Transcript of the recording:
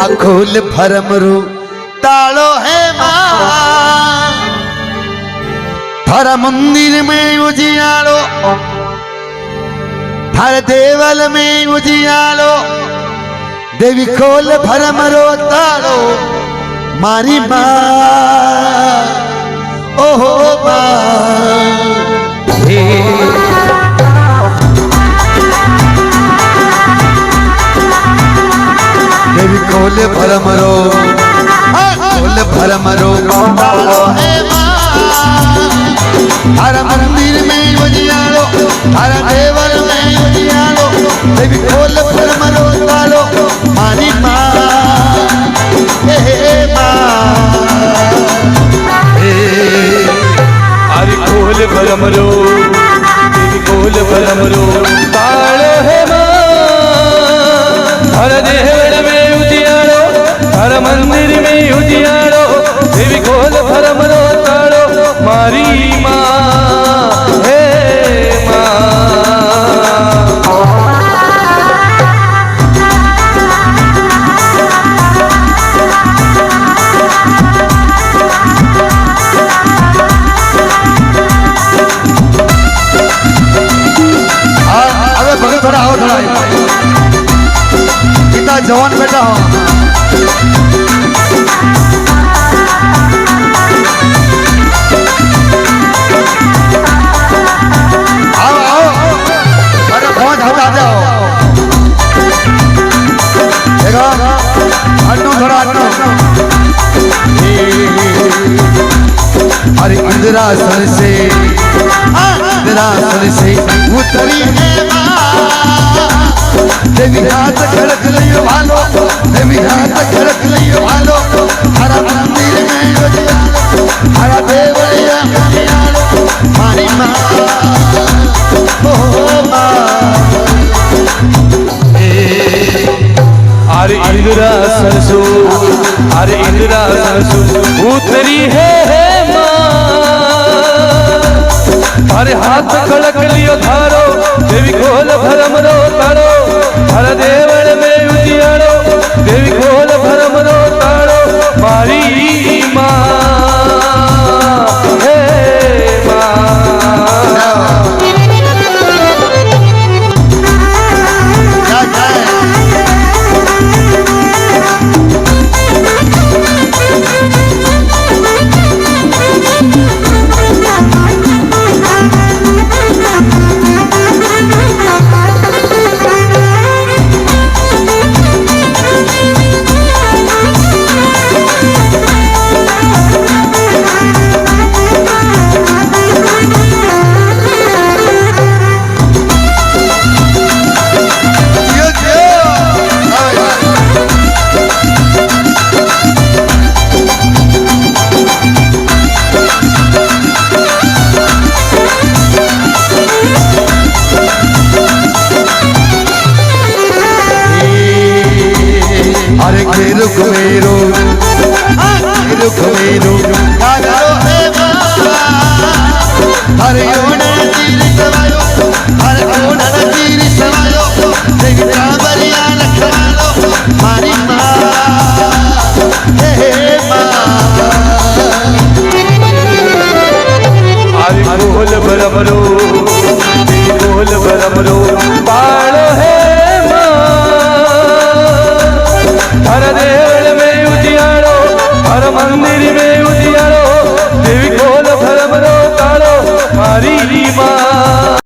आखोल भरमरू तालो है मां थारा मंदिर में उजियालो थारे देवल में उजियालो देवी खोल भरमरो तालो मारी मां ओहो मां देवी खोल भरमरो खोल भरमरो तालो है मां थारा मंदिर में उजियालो थारा देवल में उजियालो देवी खोल भरमरो तालो मारी मां हे मां हरि खोल भरमरो देवी खोल भरमरो तालो है मां हर देवल में उजियालो हर मंदिर में उजियालो देवी खोल भरमरो तालो मारी मां हे मां थोड़ा आओ थोड़ा इतना जवान बेटा हो आओ आओ अरे पहुंच हटा जाओ देखो हटो थोड़ा हटो अरे इंद्रासन से उतरी है देवी हाथ खड़क लियो भालो देवी हाथ खड़क लियो भालो हरा मंदिर में उजियालो हरा देवलिया उजियालो मारी मां ओ मां अरे इंदिरा सरसो अरे इंदिरा सरसो उतरी है मां अरे हाथ खड़क लियो थारो देवी खोल भरमरो तारो हर देवल में उजियालो देवी खोल भरमरो तारो मारी मां हे रुख मेरो कागरो है हर ओण तीर सवायो हर ओण तीर सवायो देवी कांवरिया रखवालो मारी मां हे मां हरि खोल भरमरो खोल भरमरो तालो है हर देवल में उजियालो हर मंदिर में